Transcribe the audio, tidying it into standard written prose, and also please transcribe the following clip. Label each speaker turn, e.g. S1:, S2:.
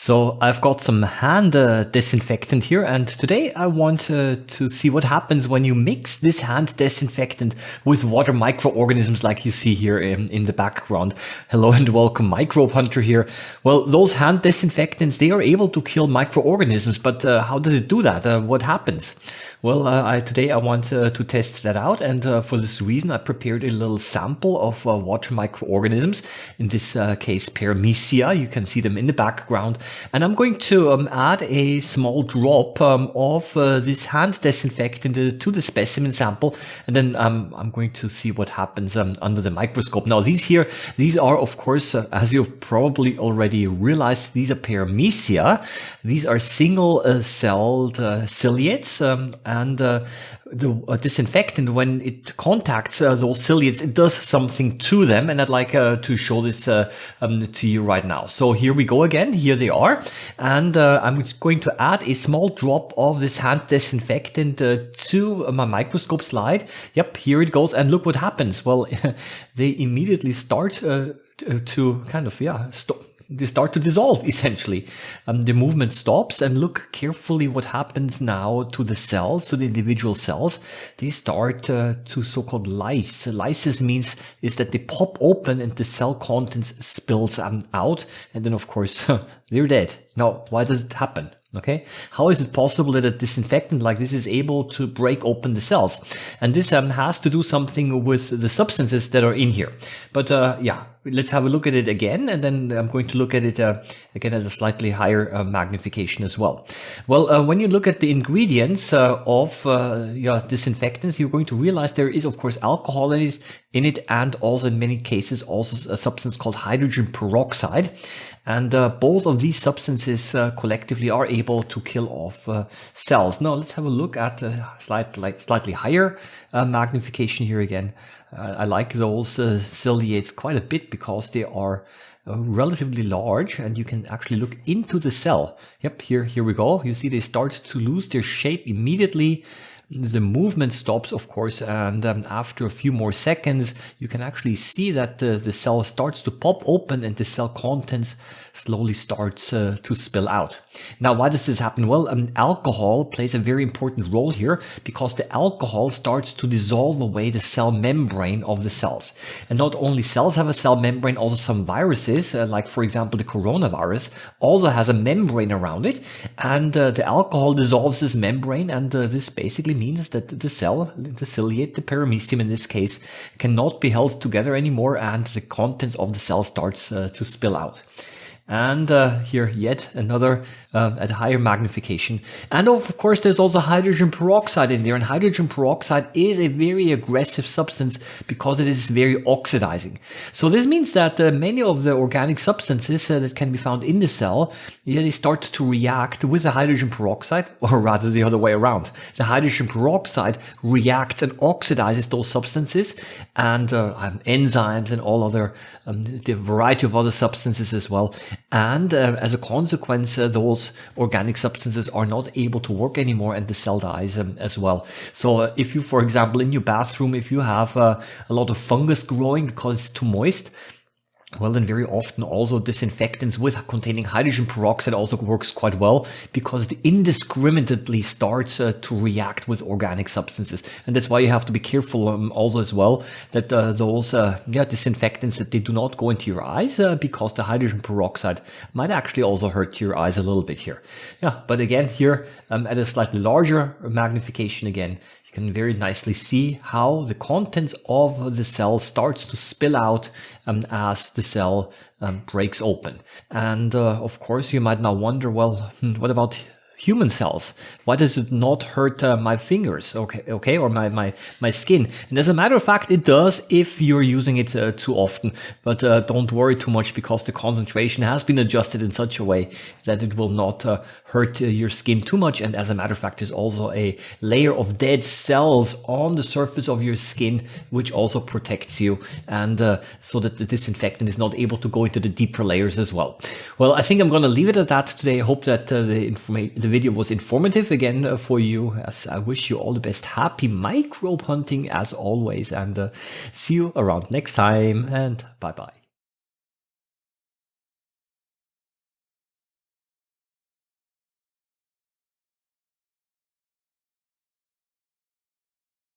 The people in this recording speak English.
S1: So I've got some hand disinfectant here, and today I want to see what happens when you mix this hand disinfectant with water microorganisms like you see here in the background. Hello and welcome, Microbehunter here. Well, those hand disinfectants, they are able to kill microorganisms, but how does it do that? What happens? Well, today I want to test that out, and for this reason I prepared a little sample of water microorganisms, in this case Paramecia. You can see them in the background, and I'm going to add a small drop of this hand disinfectant to the specimen sample, and then I'm going to see what happens under the microscope. Now these are of course, as you've probably already realized, these are Paramecia. These are single-celled ciliates, and the disinfectant, when it contacts those ciliates, it does something to them, and I'd like to show this to you right now. So here we go again. Here they are, and I'm just going to add a small drop of this hand disinfectant to my microscope slide. Yep, here it goes, and look what happens. Well, they immediately start to kind of they start to dissolve, essentially. The movement stops, and look carefully what happens now to the cells, to the individual cells. They start to so-called lyse. Lysis means is that they pop open and the cell contents spills out, and then of course they're dead. Now, why does it happen? Okay, how is it possible that a disinfectant like this is able to break open the cells? And this has to do something with the substances that are in here. But yeah, let's have a look at it again, and then I'm going to look at it again at a slightly higher magnification as well. Well, when you look at the ingredients of disinfectants, you're going to realize there is of course alcohol in it, and also in many cases also a substance called hydrogen peroxide. And both of these substances collectively are able to kill off cells. Now let's have a look at slightly higher magnification here again. I like those ciliates quite a bit because they are relatively large, and you can actually look into the cell. Yep, here we go. You see they start to lose their shape immediately. The movement stops, of course, and after a few more seconds, you can actually see that the cell starts to pop open and the cell contents slowly starts to spill out. Now, why does this happen? Well, alcohol plays a very important role here, because the alcohol starts to dissolve away the cell membrane of the cells. And not only cells have a cell membrane, also some viruses, like for example the coronavirus, also has a membrane around it, and the alcohol dissolves this membrane, and this basically means that the cell, the ciliate, the paramecium in this case, cannot be held together anymore, and the contents of the cell starts to spill out. And here yet another at higher magnification. And of course there's also hydrogen peroxide in there, and hydrogen peroxide is a very aggressive substance because it is very oxidizing. So this means that many of the organic substances that can be found in the cell, they start to react with the hydrogen peroxide, or rather the other way around. The hydrogen peroxide reacts and oxidizes those substances, and enzymes and all other the variety of other substances as well. And as a consequence, those organic substances are not able to work anymore, and the cell dies as well. So if you, for example, in your bathroom, if you have a lot of fungus growing because it's too moist, well, then very often also disinfectants containing hydrogen peroxide also works quite well, because it indiscriminately starts to react with organic substances. And that's why you have to be careful also as well that those disinfectants, that they do not go into your eyes, because the hydrogen peroxide might actually also hurt your eyes a little bit here. Yeah, but again here at a slightly larger magnification again, can very nicely see how the contents of the cell starts to spill out as the cell breaks open. And of course you might now wonder, well, what about human cells? Why does it not hurt my fingers, okay, or my skin? And as a matter of fact, it does if you're using it too often. But don't worry too much, because the concentration has been adjusted in such a way that it will not hurt your skin too much. And as a matter of fact, there's also a layer of dead cells on the surface of your skin, which also protects you, and so that the disinfectant is not able to go into the deeper layers as well. Well, I think I'm going to leave it at that today. I hope that the video was informative again for you, as I wish you all the best. Happy microbe hunting as always, and see you around next time, and bye bye.